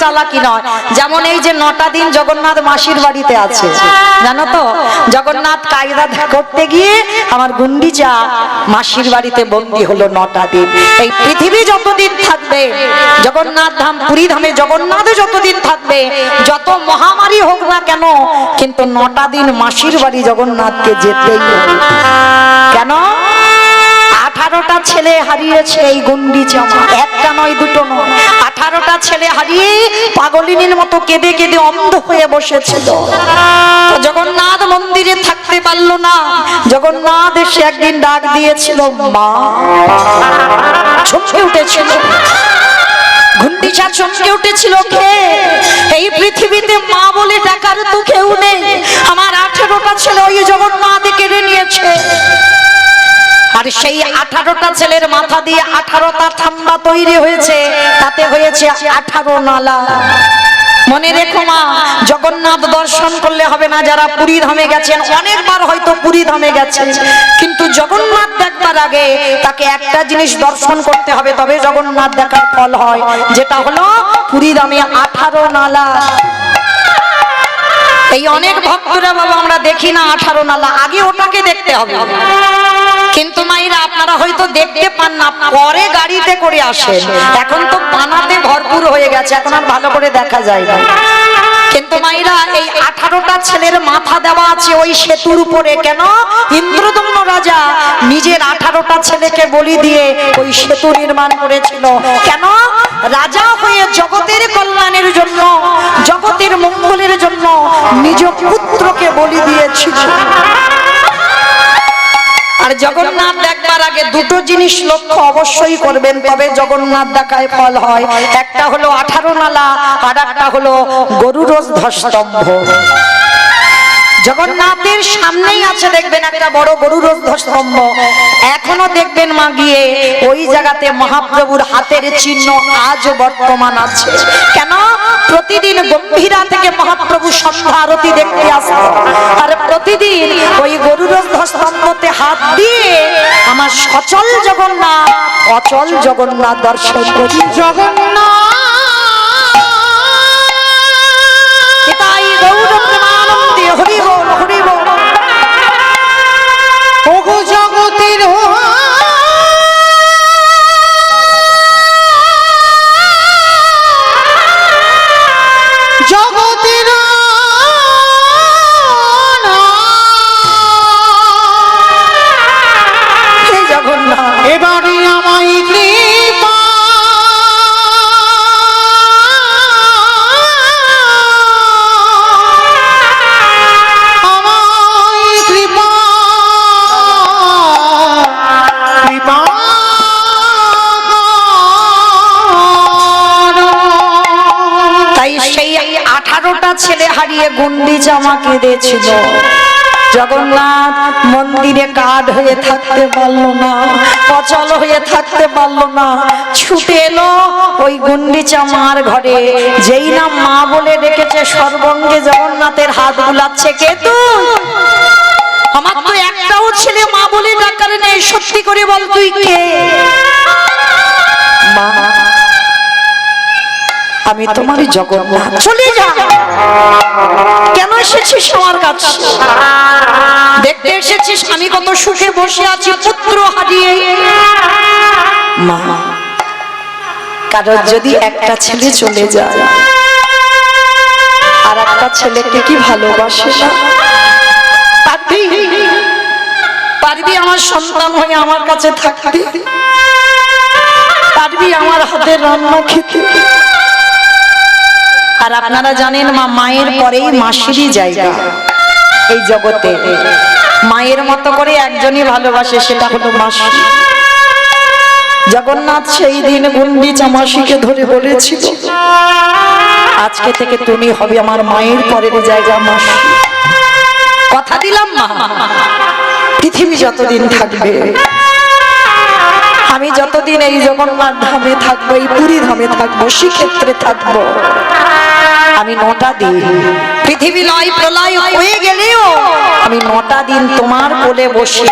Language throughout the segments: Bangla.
চালাকি চালাকি নয়। যেমন এই যে 9টা দিন জগন্নাথ মাসির বাড়িতে আছে, জানো তো? জগন্নাথ কায়দা করতে গিয়ে আমার গুন্ডিচা মাসির বাড়িতে বন্দী হলো 9টা দিন। এই পৃথিবী যতদিন থাকবে, জগন্নাথ ধাম পুরী ধামে জগন্নাথ যতদিন থাকবে, যত মহামারী হোক না কেন, কিন্তু 9টা দিন মাসির বাড়ি জগন্নাথকে যেতেই হবে। কেন? 18টা ছেলে হারিয়েছে এই গুন্ডিচা মা, একটা নয় দুটো নয়, 18টা ছেলে হারিয়ে পাগলিনীর মতো কেঁদে কেঁদে অন্ধ হয়ে বসেছিল। তো জগন্নাথ মন্দিরে থাকতে পারলো না। জগন্নাথ এসে একদিন ডাক দিয়েছিল মা, চমকে উঠেছিল গুন্ডিচা, চমকে উঠেছিল। কে? এই পৃথিবীতে মা বলে ডাকার তো কেউ নেই। আমার 18টা ছেলে ওই জগন্নাথ কেড়ে নিয়েছে। আর সেই 18টা ছেলের মাথা দিয়ে 18টা থাম্বা তৈরি হয়েছে, তাতে হয়েছে 18 নালা। মনে রেখো মা, জগন্নাথ দর্শন করলে হবে না। যারা পুরী ধামে গেছেন, অনেকবার হয়তো পুরী ধামে গেছেন, কিন্তু জগন্নাথ দেখবার আগে তাকে একটা জিনিস দর্শন করতে হবে, তবে জগন্নাথ দেখার ফল হয়, যেটা হলো পুরী ধামে 18 নালা। এই অনেক ভক্তরা বাবা আমরা দেখি না 18 নালা, আগে ওটাকে দেখতে হবে। কিন্তু মায়েরা আপনারা হয়তো দেখতে পান না, পরে গাড়িতে করে আসেন। এখন তো পানাতে ভরপুর হয়ে গেছে, এখন আর ভালো করে দেখা যায় না। কিন্তু মায়েরা এই 18টা ছেলের মাথা দেওয়া আছে ওই সেতুর উপরে। কেন? ইন্দ্রদম্ন রাজা নিজের 18টা ছেলেকে বলি দিয়ে ওই সেতু নির্মাণ করেছিল। কেন? রাজা হয়ে জগতের কল্যাণের জন্য, জগতের মঙ্গলের জন্য নিজ পুত্রকে বলি দিয়েছিল। আর জগন্নাথ দেখবার আগে দুটো জিনিস লক্ষ্য অবশ্যই করবেন, তবে জগন্নাথ দেখায় ফল হয়। একটা হলো 18 নালা, আর একটা হলো গরুর ধ্বস্তম্ভ। জগন্নাথের সামনেই আছে দেখবেন একটা বড় গরুর ধ্বস্তম্ভ। এখনো দেখবেন মা গিয়ে ওই জায়গাতে মহাপ্রভুর হাতের চিহ্ন আজ বর্তমান আছে। কেন? প্রতিদিন গম্ভীরা থেকে মহাপ্রভু সন্ধ্যা আরতি দেখতে আসতো, আর প্রতিদিন ওই গরুর ধ্বস্তম্ভতে হাত দিয়ে আমার সচল জগন্নাথ অচল জগন্নাথ দর্শন করি। জগন্নাথ তাই গৌর প্রেমানন্দে হরি বল হরি বল। ওগো জগতের জগতের জগন্নাথ এবারে আমায় কৃপা ছেলে হারিয়ে গুন্ডিচা আমাকে দিয়েছিল। জগন্নাথ মন্দিরে কাঠ হয়ে থাকতে পারলো না, অচল হয়ে থাকতে পারলো না, ছুটে এলো ওই গুন্ডিচা মার ঘরে। যেই না মা বলে ডেকেছে, সর্বঙ্গে জগন্নাথের হাত বুলাচ্ছে। কে তুই? আমার তো একটাও ছেলে মা বলে ডাকার নেই, সত্যি করে বল তুই কে? মা আমি তোমারই জগন্নাথ। চলে যা। কেন এসেছিস আমার কাছে? দেখতে এসেছিস আমি কত সুখে বসে আছি পুত্র হারিয়ে। মা কারণ যদি একটা ছেলে চলে যায়, আর একটা ছেলেকে কি ভালোবাসে না? পারবি আমার সন্তান হয়ে আমার কাছে থাকতে? পারবি আমার হাতের রান্না খেতে? আর আপনারা জানেন মা, মায়ের পরেই মাসিরই জায়গা এই জগতে। মায়ের মতো করে একজনই ভালোবাসে, সেটা হলো মাসি। জগন্নাথ সেই দিন গুন্ডিচা মাসিকে ধরে বলেছিল, আজকে থেকে তুমি হবে আমার মায়ের পরের জায়গা মাসি। কথা দিলাম মা, পৃথিবী যতদিন থাকবে, আমি যতদিন এই জগন্নাথ ধামে থাকবো, এই পুরী ধামে থাকবো, শ্রীক্ষেত্রে থাকবো, আমি 9টা দিন, পৃথিবী নয় প্রলয় হয়ে গেলেও আমি 9টা দিন তোমার কোলে বসে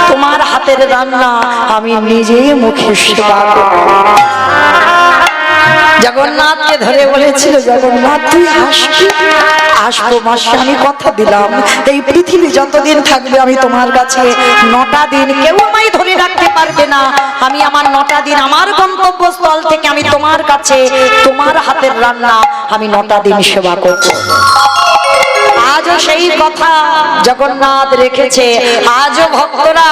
তোমার হাতের রান্না আমি নিজে মুখে সেবা করব। জগন্নাথকে ধরে বলেছিল, জগন্নাথ তুই আসবি? আসবো মাসে, আমি কথা দিলাম এই পৃথিবী যতদিন থাকবে আমি তোমার কাছে 9টা দিন কেউ আমায় ধরে রাখতে পারবে না। আমি আমার 9টা দিন আমার গন্তব্যস্থল থেকে আমি তোমার কাছে তোমার হাতের রান্না আমি 9টা দিন সেবা করব। আজও সেই কথা জগন্নাথ রেখেছে। আজও ভক্তরা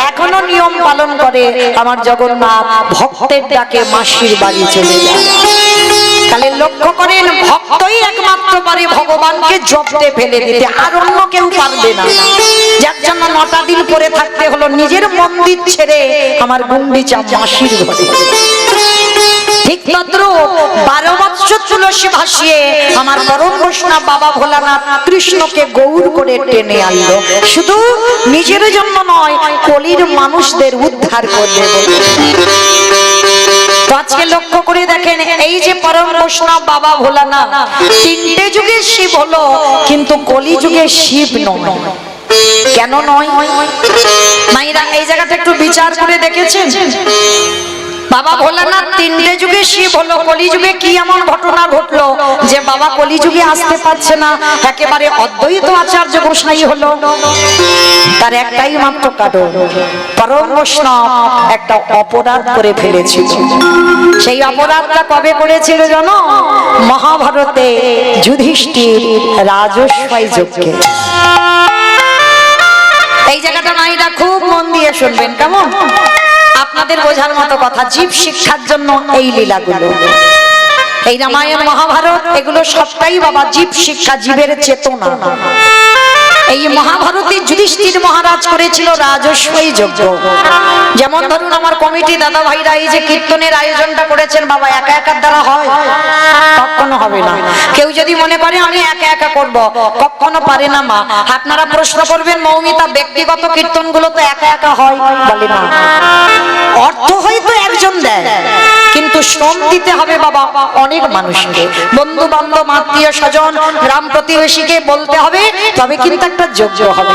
এখনো নিয়ম পালন করে। আমার জগন্নাথ ভক্তের ডাকে মাসির বাড়ি চলে যায়। তাহলে লক্ষ্য করেন, ভক্তই একমাত্র পারে ভগবানকে জব্দে ফেলে দিতে, আর অন্য কেউ পারবে না। যার জন্য 9টা দিন পরে থাকতে হলো নিজের মন্দির ছেড়ে আমার গুন্ডিচা মাসির ঘরে। ঠিক তদ্রূপ 12 বৎসর তুলসী ভাসিয়ে আমার পরম বৈষ্ণব বাবা ভোলানাথ কৃষ্ণকে গৌর করে টেনে আনলো, শুধু নিজের জন্য নয়, কলির মানুষদের উদ্ধার করবে বলে। তো আজকে লক্ষ্য করে দেখেন, এই যে পরম বৈষ্ণব বাবা ভোলানাথ 3টে যুগে শিব হলো, কিন্তু কলি যুগে শিব নয়। কেন নয় মাইরা? এই জায়গাটা একটু বিচার করে দেখেছেন? বাবা ভোলানাথ 3টে যুগে শিব হলো, কলিযুগে কি এমন ঘটনা ঘটলো যে বাবা কলিযুগে আসতে পারছে না, একেবারে অদ্বৈত আচার্য গোসাই হলো? তার একটাই মাত্র কারণ, পরম বৈষ্ণব একটা অপরাধ করে ফেলেছিল। সেই অপরাধটা কবে করেছিল জানো? মহাভারতে যুধিষ্ঠির রাজস্বাই যজ্ঞে। এই জায়গাটা নাইরা খুব মন দিয়ে শুনবেন, কেমন? আপনাদের বোঝার মতো কথা, জীব শিক্ষার জন্য এই লীলাগুলো, এই রামায়ণ মহাভারত এগুলো সবটাই বাবা জীব শিক্ষা, জীবের চেতনা। এই মহাভারতে যুধিষ্ঠির মহারাজ করেছিল রাজস্বই যজ্ঞ। যেমন ধরুন আমার কমিটি দাদা ভাইরা এই যে কীর্তনের আয়োজনটা করেছেন, বাবা একা একার দ্বারা হয়? কখনো হবে না। কেউ যদি মনে করে আমি একা একা করব, কখনো পারে না মা। আপনারা প্রশ্ন করবেন, মৌমিতা ব্যক্তিগত কীর্তনগুলো তো একা একা হয়? বলে না। অর্থ হয়তো একজন দেয়, কিন্তু শ্রম দিতে হবে বাবা অনেক মানুষকে, বন্ধু বান্ধব আত্মীয় স্বজন গ্রাম প্রতিবেশীকে বলতে হবে, তবে কিন্তু একটা যজ্ঞ হবে।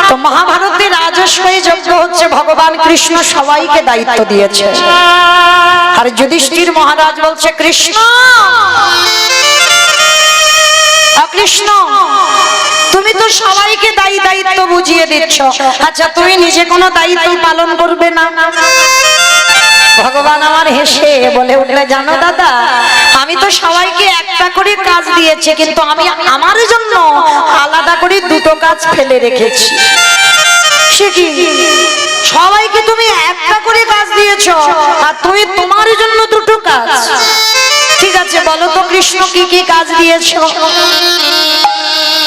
তো মহাভারতের রাজস্বই যজ্ঞ হচ্ছে ভগবান কৃষ্ণ সবাইকে দায়িত্ব দিয়েছে। আর যুধিষ্ঠির মহারাজ বলছে, কৃষ্ণ কৃষ্ণ তুমি তো সবাইকে দায়িত্ব বুঝিয়ে দিচ্ছ, আচ্ছা তুমি নিজে কোনো দায়িত্ব পালন করবে না? ভগবান আমার হেসে বলে উঠলে, জানো দাদা, আমি তো সবাইকে একটা করে কাজ দিয়েছি, কিন্তু আমি আমার জন্য আলাদা করে 2টো কাজ ফেলে রেখেছি। সে কি? সবাইকে তুমি একটা করে কাজ দিয়েছো, আর তুমি তোমার জন্য 2টো কাজ? ঠিক আছে, বলো তো কৃষ্ণ কি কি কাজ দিয়েছো?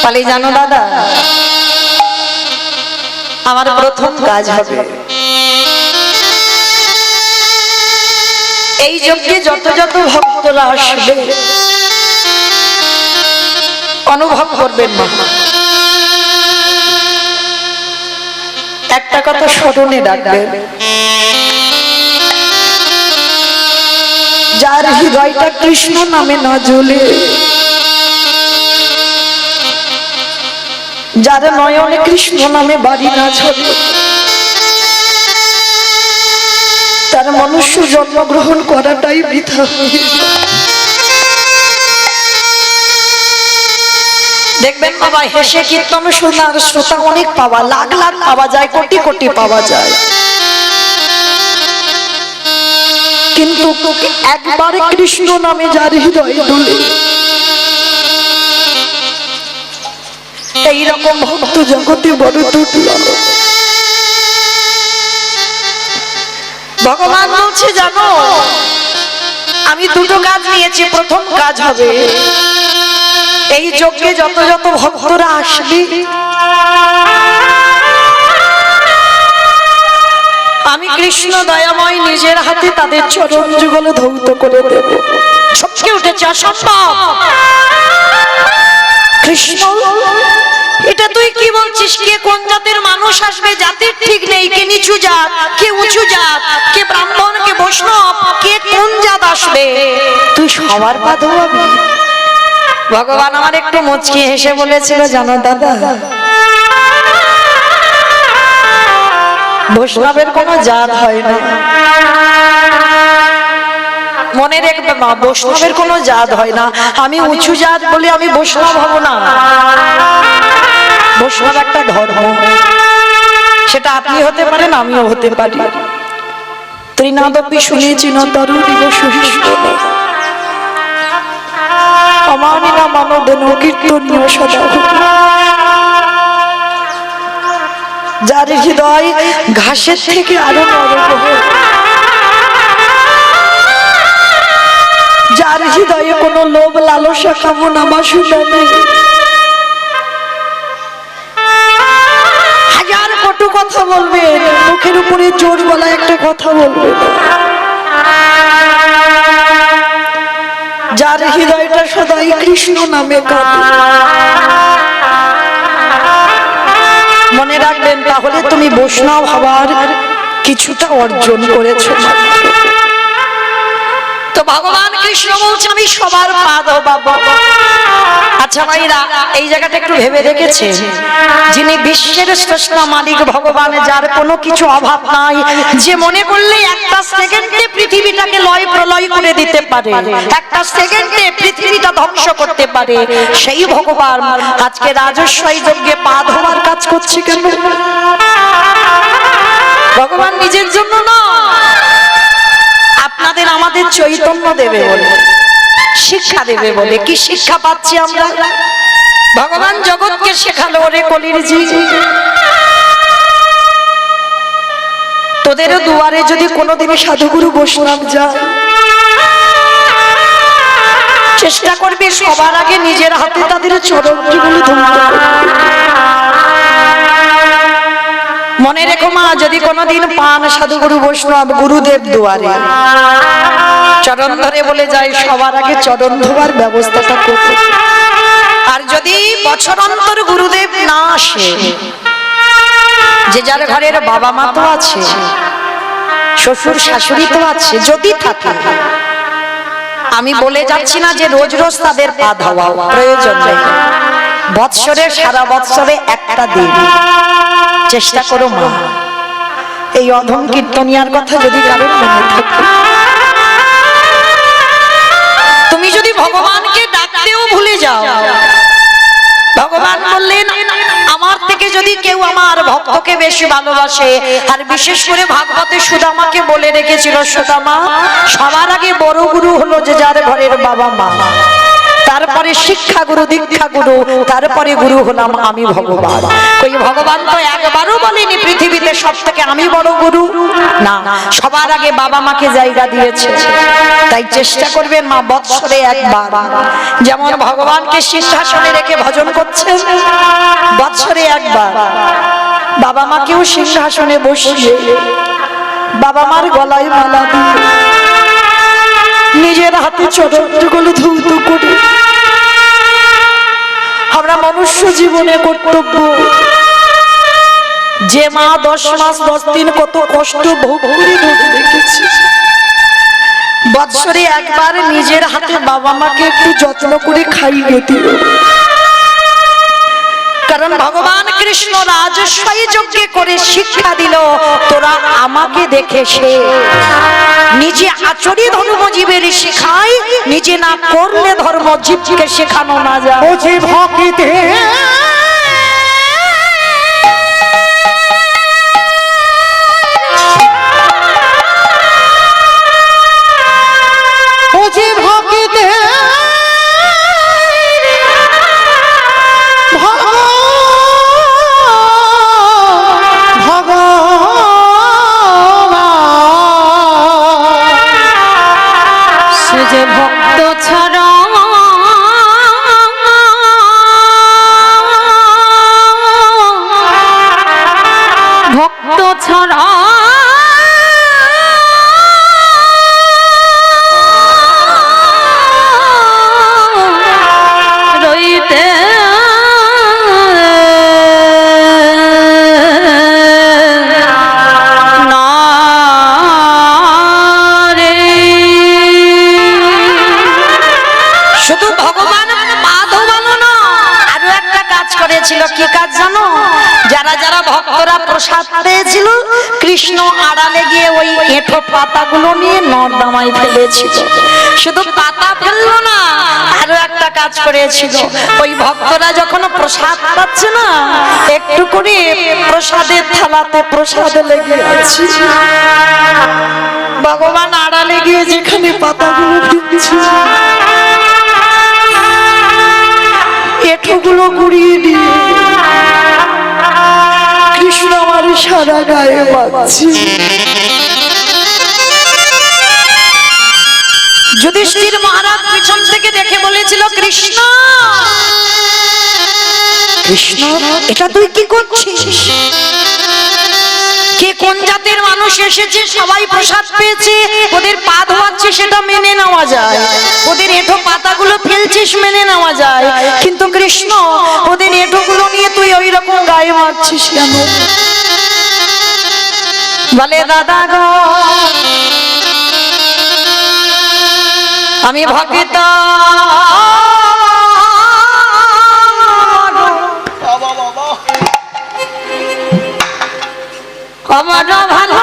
বলে, জানো দাদা, আমার প্রথম কাজ হবে এই যজ্ঞে যত যত ভক্তরা আসবে অনুভব করবেন না, একটা কথা স্মরণে রাখবেন, যার হৃদয়টা কৃষ্ণ নামে না জ্বলে, যার নয়নে কৃষ্ণ নামে বাড়ি না ছোটে, তার মনুষ্য জন্মগ্রহণ করাটাই বৃথা। দেখবেন বাবা, হেসে কীর্তন শোনার শ্রোতা অনেক পাওয়া, লাখ লাখ পাওয়া যায়, কোটি কোটি পাওয়া যায়, কিন্তু একবার কৃষ্ণ নামে যার হৃদয় দোলে, এইরকম ভক্ত জগতে বড় দুর্লভ। ভগবান বলছে, জানো আমি 2টো কাজ নিয়েছি। প্রথম কাজ হবে এই যজ্ঞে যত যত ভক্তরা আসবে আমি কৃষ্ণ দয়াময় নিজের হাতে তাদের চরণ যুগল ধৌত করে দেব। সবকে উঠেছে অসম্ভব। কৃষ্ণ, এটা তুই কি বলছিস? কে কোন জাতের মানুষ আসবে জাতির ঠিক নেই, কে নিচু জাত, কে উঁচু জাত, কে ব্রাহ্মণ, কে বৈষ্ণব, কে কোন জাত আসবে, তুই সবার পা ধোয়াবি? ভগবান আমার একটু মুচকি হেসে বলেছিল, জানো দাদা, বৈষ্ণবের কোনো জাত হয় না, মনে রাখবে মা, বৈষ্ণবের কোনো জাত হয় না। আমি উঁচু জাত বলে আমি বৈষ্ণব হব না। বৈষ্ণব একটা ধর্ম, সেটা আপনি হতে পারেন, আমিও হতে পারি। ত্রিনাদপি শুনেছি না তরুণীব সহিষ্ণু অমানিনা মানবেন কীর্তনীয় সদা। যার হৃদয় ঘাসের থেকে আরো নরম, যার হৃদয়ে কোনো লোভ লালসা কামনা বাসনা নেই, হাজার কটু কথা বলবেন, মুখের উপরে জোর বলা একটা কথা বলবেন। যার হৃদয়টা সদাই কৃষ্ণ নামে কাঁদে, মনে রাখবেন, তাহলে তুমি বৈষ্ণব হবার কিছুটা অর্জন করেছো। তো ভগবান কৃষ্ণ বলছে আমি সবার পা ধোবো। আচ্ছা ভাইরা, এই জায়গাটা একটু ভেবে রেখেছে, যিনি বিশ্বের শ্রেষ্ঠ মালিক ভগবান, যার কোনো কিছু অভাব নাই, যে মনে করলে একটা সেকেন্ডে পৃথিবীটাকে লয় প্রলয় করে দিতে পারে, একটা সেকেন্ডে পৃথিবীটা ধ্বংস করতে পারে, সেই ভগবান আজকে রাজস্বই যজ্ঞে পা ধোবার কাজ করছে কেন? ভগবান নিজের জন্য না, আপনাদের আমাদের চৈতন্য দেবে বলে, শিক্ষা দেবে বলে। কি শিক্ষা পাচ্ছি আমরা? ভগবান জগৎকে শেখালো, রে কলির জি, তোদের দুয়ারে যদি কোনোদিন সাধুগুরু বৈষ্ণব যায়, চেষ্টা করবি সবার আগে নিজের হাতে তাদের চরণগুলো ধরতে। মনে রেখো মা, যদি কোনোদিন পান সাধুগুরু বৈষ্ণব গুরুদেব দুয়ারে, চরণ ধরে বলে যায় সবার আগে চরণ ধোয়ার ব্যবস্থাটা করতে। আর যদি বছর অন্তর গুরুদেব না আসে, যে যার ঘরের বাবা মা তো আছে, শ্বশুর শাশুড়ি তো আছে, যদি থাকে, আমি বলে যাচ্ছি না যে রোজ রোজ তাদের পা ধোয়া প্রয়োজন নেই, বৎসরে সারা বৎসরে একটা দিন চেষ্টা করো মা, এই অধম কীর্তনিয়ার কথা যদি কারোর মনে থাকে, তুমি যদি ভগবানকে ডাকতেও ভুলে যাও, ভগবান বললেন আমার থেকে যদি কেউ আমার ভক্তকে বেশি ভালোবাসে, আর বিশেষ করে ভাগবতে সুদামাকে বলে রেখেছিল, সুদামা সবার আগে বড় গুরু হলো যে যার ঘরের বাবা মা, তারপরে শিক্ষা গুরু দীক্ষা গুরু, তারপরে গুরু হলাম আমি ভগবান। ওই ভগবান তো একবারও বলেনি পৃথিবীতে সব থেকে আমি বড় গুরু, না, সবার আগে বাবা মাকে জায়গা দিয়েছে। তাই চেষ্টা করবেন মা, বৎসরে একবার, যেমন ভগবানকে সিংহাসনে রেখে ভজন করছেন, বৎসরে একবার বাবা মাকেও সিংহাসনে বসিয়ে বাবা মার গলায় মালা দিয়ে নিজের হাতে চরণগুলো ধৌত করে আমরা মনুষ্য জীবনে কর্তব্য, যে মা 10 মাস 10 দিন কত কষ্ট ভোগ করে দেখেছি, বৎসরে একবার নিজের হাতে বাবা মাকে একটু যত্ন করে খাইয়ে দিল। কারণ ভগবান কৃষ্ণ রাজস্বই যজ্ঞে করে শিক্ষা দিল, তোরা আমাকে দেখে সে নিজে আচরি ধর্ম জীবের শেখায়, নিজে না করলে ধর্ম জীবকে শেখানো না যায়। ও যে ভক্তিতে ভক্ত ভক্তরা প্রসাদ পেয়েছিল, কৃষ্ণ আড়ালে গিয়ে ওই এঁঠো পাতাগুলো নিয়ে নর্দমায় ফেলেছিল। শুধু পাতা ফেললো না, আরো একটা কাজ করেছিল। ওই ভক্তরা যখন প্রসাদ পাচ্ছে না, একটু করে প্রসাদের থালাতে প্রসাদ লেগে আছে। ভগবান আড়ালে গিয়ে যেখানে পাতাগুলো ফেলছে, এঁঠোগুলো গুড়িয়ে দিয়ে কৃষ্ণ আমার সারা গায়ে বাজছে। যুধিষ্ঠির মহারাজ পিছন থেকে দেখে বলেছিল, কৃষ্ণ কৃষ্ণ এটা তুই কি করছিস? কে কোন জাতের মানুষ এসেছে, সবাই প্রসাদ পেয়েছে, ওদের পা ধোয়াচ্ছে সেটা মেনে নেওয়া যায়, ওদের এঁঠো পাতাগুলো ফেলছিস মেনে নেওয়া যায়, কিন্তু কৃষ্ণ ওদের এঁঠোগুলো নিয়ে তুই ওই রকম গায়ে মারছিস কেন? বলে, দাদা গো, আমি ভক্ত আমার ভালো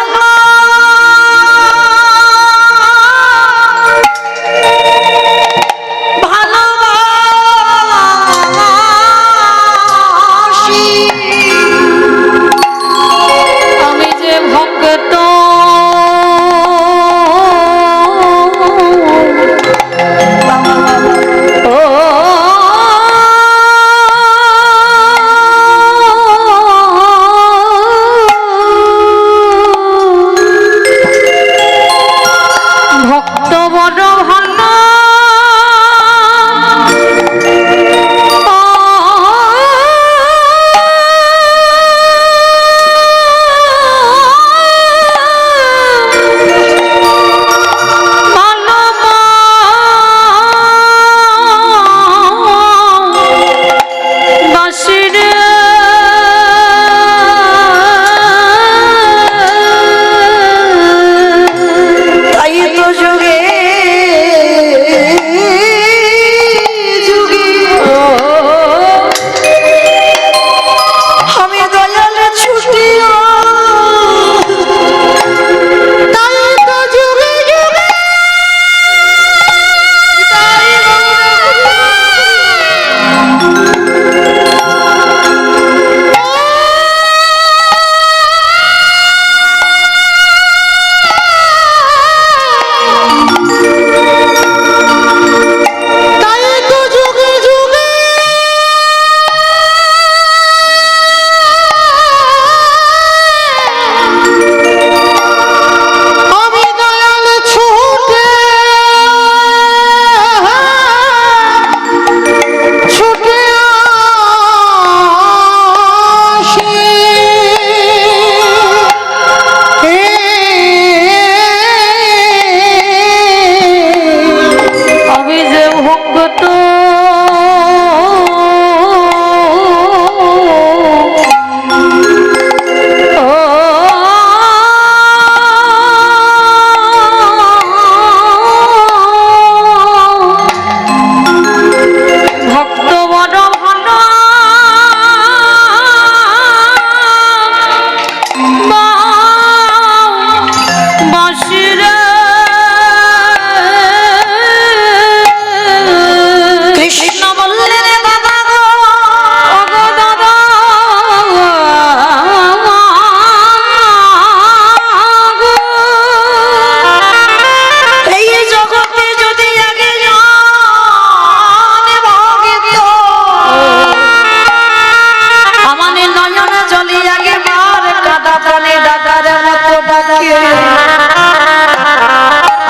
আমি যে ভক্ত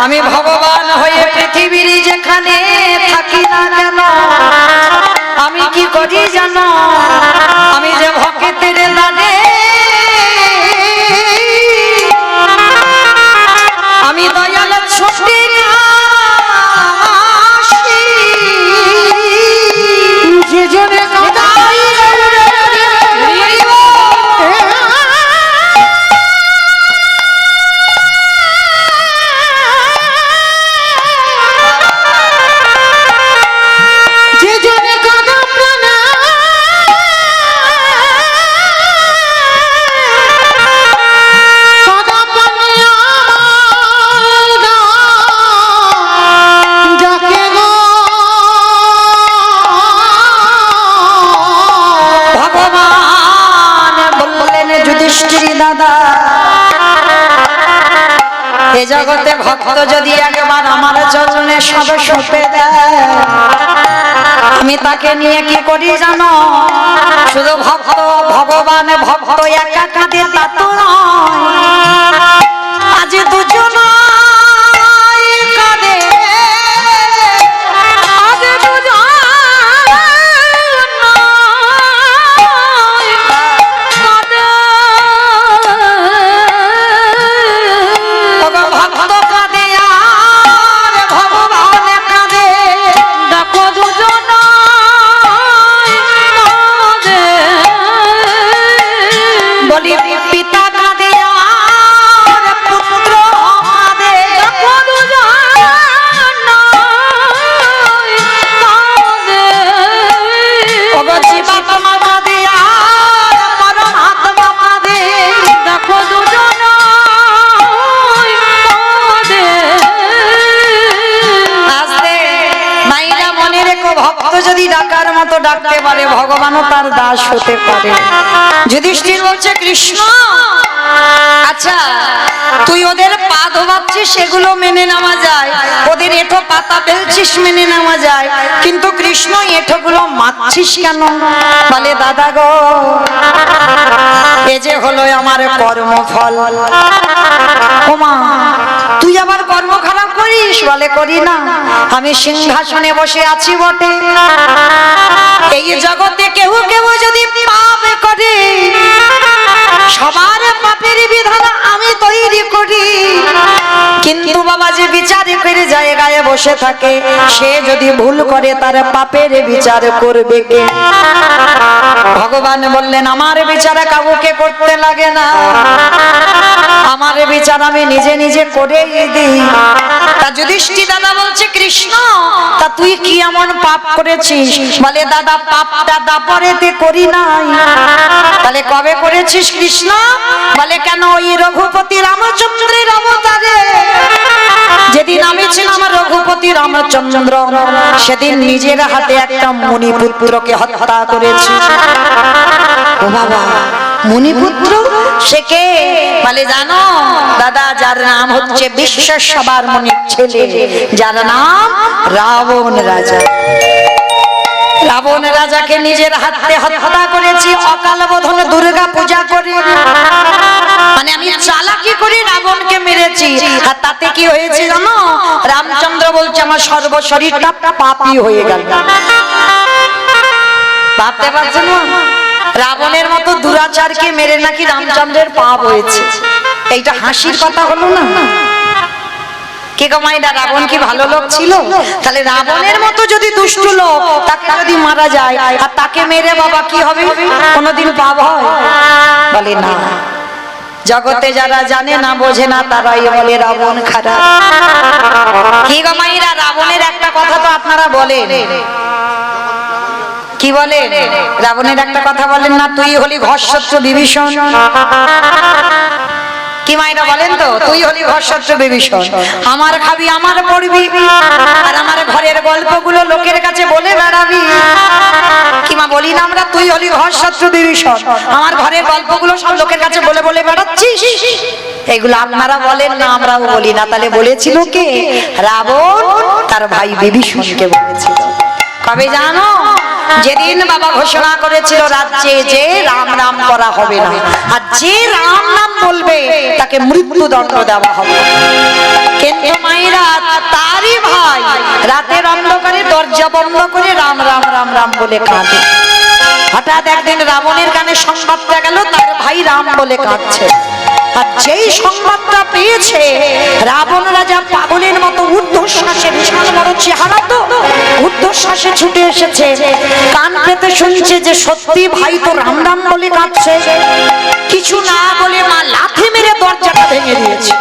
আমি ভগবান হয়ে পৃথিবীর যেখানে থাকি না কেন, আমি কি করি জানো? আমি যে ভক্তের দানে আমি দয়াল ছুটি যে জনে দাদা এ জগতে ভক্ত যদি একবার আমার চরণে সবে সঁপে দেয় আমি তাকে নিয়ে কি করি জানো? শুধু ভক্ত ভগবান ভক্ত একা কাঁদে তা তো নয়, আজ দুজন কাঁদে, আজ দুজন কাঁদে। ভক্ত কাঁদে আর ভগবান কাঁদে, দেখো দুজন কাঁদে। বলি পিতা কাঁদে আর পুত্র কাঁদে, দেখো দুজন কাঁদে। ওগো জীবাত্মা কাঁদে আর পরমাত্মা কাঁদে, দেখো দুজন কাঁদে। আস্তে মাইরা মনে রেখো, ভক্ত যদি ডাকার মতো ডাকতে পারে ভগবানও তার দাস হতে পারে। যুধিষ্ঠির বলছে কৃষ্ণ আচ্ছা তুই ওদের পা ধোবাচ্ছিস সেগুলো মেনে নেওয়া যায়, ওদের এঁঠো পাতা ফেলছিস মেনে নেওয়া যায়, কিন্তু কৃষ্ণ এঁঠোগুলো মারছিস কেন? বলে দাদা গো এ যে হলো আমার কর্মফল। ওমা তুই আবার কর্ম খারাপ করিস? বলে করি না, আমি সিংহাসনে বসে আছি বটে, এই জগতে কেউ কেউ যদি পাপ করে সবার পাপের বিধান আমি তৈরি করি, কিন্তু বাবা যে বিচার করে জায়গায় বসে থাকে সে যদি ভুল করে তার পাপের বিচার করবে কে? ভগবান বললেন আমার বিচার কাউকে করতে লাগে না, আমার বিচার আমি নিজে নিজে করেই দিই। তা যুধিষ্ঠির দাদা বলছে কৃষ্ণ তা তুই কি এমন পাপ করেছিস? বলে দাদা পাপটা দাপরেতে করি নাই। তাহলে কবে করেছিস কৃষ্ণ? বলে কেন ওই রঘুপতি রামচন্দ্রের অবতারে যেদিন আমি ছিলাম রঘুপতি রামচন্দ্র সেদিন নিজের হাতে একটা মুনিপুত্রকে হত্যা করেছি। ও বাবা মুনিপুত্র সে কে? বলে জানো দাদা যার নাম হচ্ছে বিশ্বের সবার মুনির ছেলে, যার নাম রাবণ রাজা। রাবণ রাজাকে নিজের হাতে হত্যা করেছি অকাল বোধন দুর্গা পূজা করে, মানে আমি চালাকি করে রাবণকে মেরেছি। আর তাতে কি হয়েছে জানো? রামচন্দ্র বলছে আমার সর্বশরীরটা পাপী হয়ে গেল। ভাবতে পারছেন না রাবণের মতো দুরাচারকে মেরে নাকি রামচন্দ্রের পাপ হয়েছে? এইটা হাসির কথা হলো না? কে গো মাইদা রাবণ কি ভালো লোক ছিল? তাহলে রাবণের মতো যদি দুষ্ট লোক তাকে যদি মারা যায় আর তাকে মেরে বাবা কি হবে? কোনোদিন পাপ হয়? বলে না, জগতে যারা জানে না বোঝে না তারাই বলে রাবণ খারাপ। কি গো মাইরা রাবণের একটা কথা তো আপনারা বলেন, কি বলে? রাবণের একটা কথা বলেন না, তুই হলি ঘরশত্রু বিভীষণ। কি মাইরা বলেন তো? তুই হলি ঘরশত্রু বিভীষণ, আমার খাবি আমার পড়বি আর আমার ঘরের গল্পগুলো লোকের কাছে বলে বেড়াবি। কি মা বলি না আমরা তুই হলি ঘরশত্রু বিভীষণ, আমার ঘরের গল্পগুলো সব লোকের কাছে বলে বলে বেড়াচ্ছিস? এগুলো আপনারা বলেন না, আমরাও বলি না। তাহলে বলেছিল কে? রাবণ তার ভাই বিভীষণকে বলেছিল। কবে জানো? যেদিন বাবা ঘোষণা করেছিল রাজ্যে যে রাম নাম করা হবে না, আর যে রাম নাম বলবে তাকে মৃত্যুদণ্ড দেওয়া হবে। কিন্তু মায়েরা তারই ভাই রাতের অন্ধকারে দরজা বন্ধ করে রাম রাম রাম রাম বলে কাঁদে। হঠাৎ একদিন রাবণের কানে সংবাদটা গেল তার ভাই রাম বলে কাঁদছে। আর যেই সংবাদটা পেয়েছে রাবণ রাজা পাগলের মতো ঊর্ধ্বশ্বাসে, বিশাল বড় চেহারা তো, ঊর্ধ্বশ্বাসে ছুটে এসেছে, কান পেতে শুনছে যে সত্যি ভাই তো রাম রাম বলে কাঁদছে। কিছু না বলে মা লাথি মেরে দরজাটা ভেঙে দিয়েছে।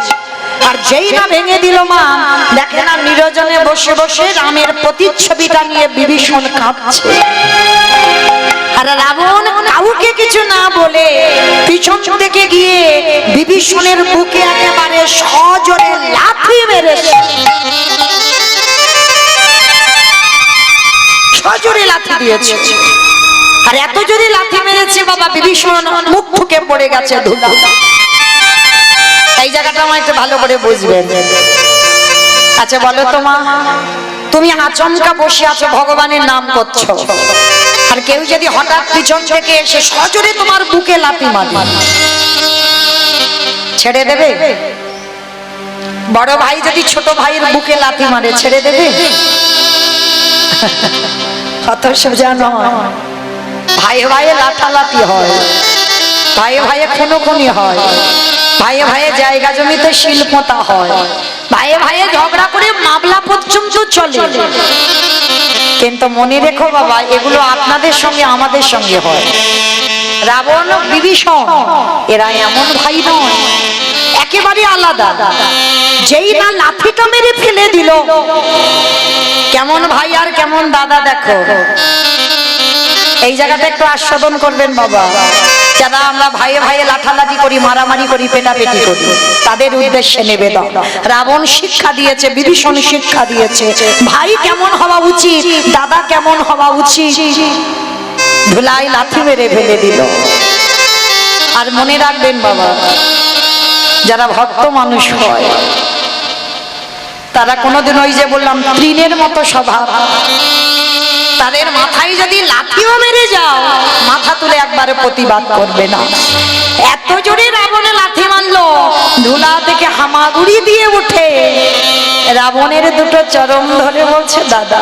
আর যেই না ভেঙে দিল মা, দেখে না নিরজনে বসে বসে রামের প্রতিচ্ছবিটা নিয়ে বিভীষণ কাঁদছে। আর রাবণ কাউকে কিছু না বলে পিছন থেকে গিয়ে বিভীষণের বুকে একেবারে সজোরে লাথি মেরেছে। সজোরে লাথি দিয়েছে। আর এত জোরে লাথি মেরেছে বাবা বিভীষণ মুখ ঠুকে পড়ে গেছে ধুলা। জায়গাটা আমার একটু ভালো করে বুঝবেন। আচ্ছা বলো তো মা, তুমি আচমকা বসে আছো, ভগবানের নাম করছো, আর কেউ যদি হঠাৎ পিছন থেকে এসে সজোরে তোমার বুকে লাথি মারে, ছেড়ে দেবে? বড় ভাই যদি ছোট ভাইয়ের বুকে লাথি মারে ছেড়ে দেবে? অত সোজা নয়। ভাইয়ে ভাইয়ে লাঠালাঠি হয়, ভাইয়ে ভাইয়ে খুনোখুনি হয়, ভাইয়ে ভাইয়ে জায়গা জমিতে শিল্পতা হয়, ভাইয়ে ভাইয়ে ঝগড়া করে মামলা পর্যন্ত চলে। কিন্তু মনে রেখো বাবা, এগুলো আপনাদের সঙ্গে আমাদের সঙ্গে হয়। রাবণ, বিভীষণ এরা এমন ভাই নয়, একেবারে আলাদা। যেই না লাঠিটা মেরে ফেলে দিল, কেমন ভাই আর কেমন দাদা দেখো। এই জায়গাটা একটু আস্বাদন করবেন বাবা। যারা আমরা ভাইয়ে ভাইয়ে লাঠালাঠি করি, মারামারি করি, পেটাপেটি করি, তাদের উদ্দেশ্যে নিবেদন। রাবণ শিক্ষা দিয়েছে, বিভীষণ শিক্ষা দিয়েছে, ভাই কেমন হওয়া উচিত, দাদা কেমন হওয়া উচিত। ধুলাই লাথি মেরে ফেলে দিল। আর মনে রাখবেন বাবা, যারা ভক্ত মানুষ হয় তারা কোনোদিন ওই যে বললাম তৃণের মতো স্বভাব, তাদের মাথায় যদি লাঠিও মেরে যাও মাথা তুলে একবারে প্রতিবাদ করবে না। এত জোরে রাবণে লাঠি মারলো, ধুলা থেকে হামাগুড়ি দিয়ে উঠে রাবণের দুটো চরম ধরে বলছে, দাদা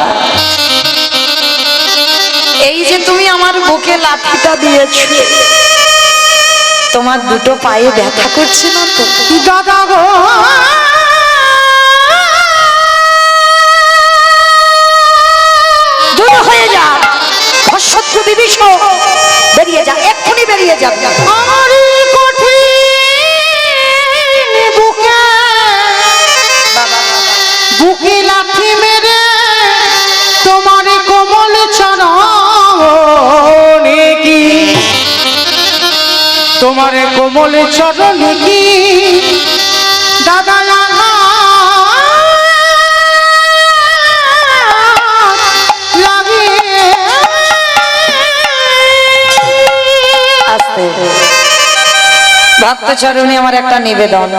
এই যে তুমি আমার বুকে লাঠিটা দিয়েছো, তোমার দুটো পায়ে ব্যথা করছে না তো? দাদা গো, দূর হয়ে যা, শত্রু বিভীষণ বেরিয়ে যা, এক্ষুনি বেরিয়ে যা। আমারই কঠিন বুকে বুকে লাঠি মেরে তোমার কোমল চরণে কি, তোমার কোমল চরণে কি দাদা ভক্ত চরণে আমার একটা নিবেদন।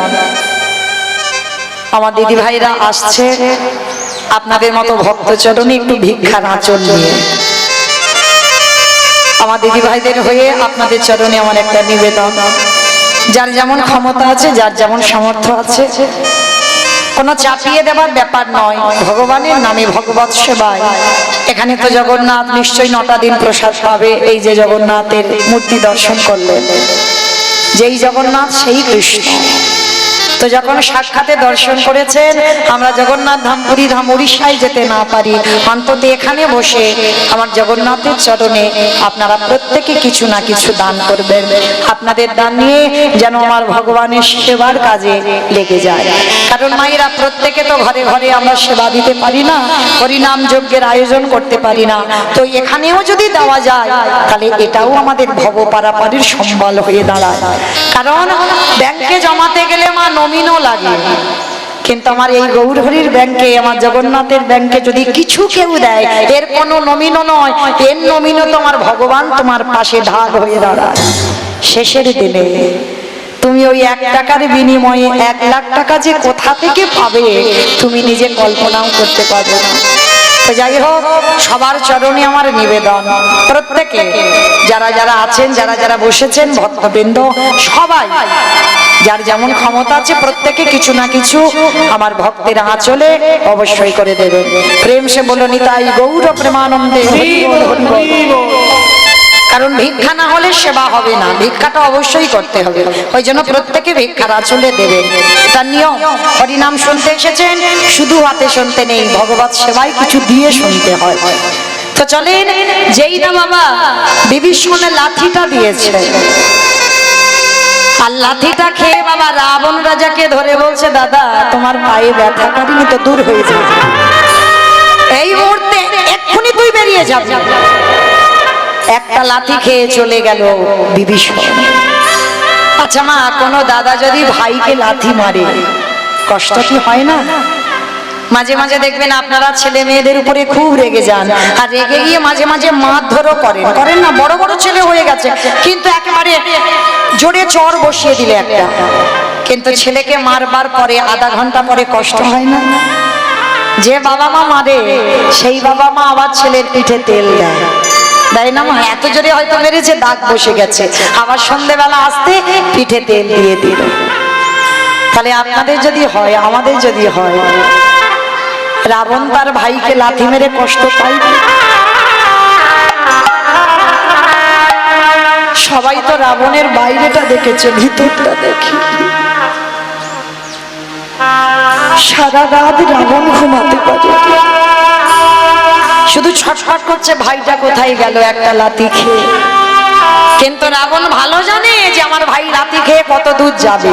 আমার দিদি ভাইরা আসছে আপনাদের মতো ভক্ত চরণে একটু ভিক্ষার আঁচল নিয়ে। আমার দিদি ভাইদের হয়ে আপনাদের চরণে আমার একটা নিবেদন। যার যেমন ক্ষমতা আছে, যার যেমন সামর্থ্য আছে, কোনো চাপিয়ে দেবার ব্যাপার নয়। ভগবানের নামে, ভগবত সেবায়। এখানে তো জগন্নাথ নিশ্চয়ই 9টা দিন প্রসাদ পাবে। এই যে জগন্নাথের মূর্তি দর্শন করলেন, যেই জগন্নাথ সেই কৃষ্ণ। তো যখন সাক্ষাতে দর্শন করেছেন, আমরা জগন্নাথ ধাম, পুরী ধাম, উড়িষ্যায় যেতে না পারি, অন্তত এখানে বসে আমার জগন্নাথের চরণে আপনারা প্রত্যেকে কিছু না কিছু দান করবেন। আপনাদের দান নিয়ে যেন আমার ভগবানের সেবার কাজে লেগে যায়। কারণ মায়েরা প্রত্যেকে তো ঘরে ঘরে আমরা সেবা দিতে পারি না, হরিনাম যজ্ঞের আয়োজন করতে পারি না। তো এখানেও যদি দেওয়া যায় তাহলে এটাও আমাদের ভব পারাপারের সম্বল হয়ে দাঁড়ায়। কারণ ব্যাংকে জমাতে গেলে মা নমিনও লাগে, কিন্তু আমার এই গৌরহরির ব্যাংকে, আমার জগন্নাথের ব্যাংকে যদি কিছু কেউ দেয়, এর কোনো নমিনও নয়, এর নমিনও তোমার ভগবান তোমার পাশে ঢাল হয়ে দাঁড়ায়। শেষের দিনে তুমি ওই 1 টাকার বিনিময়ে 1 লাখ টাকা যে কোথা থেকে পাবে তুমি নিজে কল্পনাও করতে পারবে না। তো যাই হোক, সবার চরণে আমার নিবেদন, প্রত্যেকে যারা যারা আছেন, যারা যারা বসেছেন, ভক্তবৃন্দ সবাই যার যেমন ক্ষমতা আছে প্রত্যেকে কিছু না কিছু আমার ভক্তের আঁচলে অবশ্যই করে দেবে। প্রেম সে বলো নিতাই গৌর প্রেমানন্দে। কারণ ভিক্ষা না হলে সেবা হবে না, ভিক্ষাটা অবশ্যই করতে হবে। ওই জন্য প্রত্যেকে ভিক্ষার আঁচলে দেবে, এটা নিয়ম। হরিনাম শুনতে এসেছেন, শুধু হাতে শুনতে নেই, ভগবত সেবায় কিছু দিয়ে শুনতে হয়। তো চলেন, যেই না বাবা বিভীষণের লাঠিটা দিয়েছে, আর লাঠিটা খেয়ে বাবা রাবণ রাজাকে ধরে বলছে, দাদা তোমার পায়ে ব্যথা কাটেনি তো, দূর হয়ে যাবে, এই মুহূর্তে এক্ষুনি তুই বেরিয়ে যাবি। একটা লাঠি খেয়ে চলে গেল বিভীষণ। আচ্ছা মা, কোনো দাদা যদি ভাইকে লাথি মারে কষ্ট কি হয় না? মাঝে মাঝে দেখবেন আপনারা ছেলে মেয়েদের উপরে খুব রেগে যান, আর রেগে গিয়ে মাঝে মাঝে মারধরও করেন না। বড় বড় ছেলে হয়ে গেছে, কিন্তু একেবারে জোরে চর বসিয়ে দিলে একটা, কিন্তু ছেলেকে মারবার পরে আধা ঘন্টা পরে কষ্ট হয় না? যে বাবা মা মারে সেই বাবা মা আবার ছেলের পিঠে তেল দেয়, তাই না মা? এত জোরে হয়তো মেরেছে দাগ বসে গেছে, আবার সন্ধ্যেবেলা আসতে পিঠে তেল দিয়ে দিল। তাহলে আপনাদের যদি হয়, আমাদের যদি হয়, রাবণ তার ভাইকে লাথি মেরে কষ্ট পায়? সবাই তো রাবণের বাইরেটা দেখেছে, ভিতরটা দেখে। সারা রাত রাবণ ঘুমাতে পারে, শুধু ছটফট করছে ভাইটা কোথায় গেল একটা লাথি খেয়ে। কিন্তু রাবণ ভালো জানে যে আমার ভাই লাথি খেয়ে কত দূর যাবে।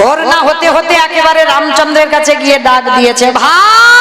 ওর না হতে হতে একেবারে রামচন্দ্রের কাছে গিয়ে ডাক দিয়েছে, ভাই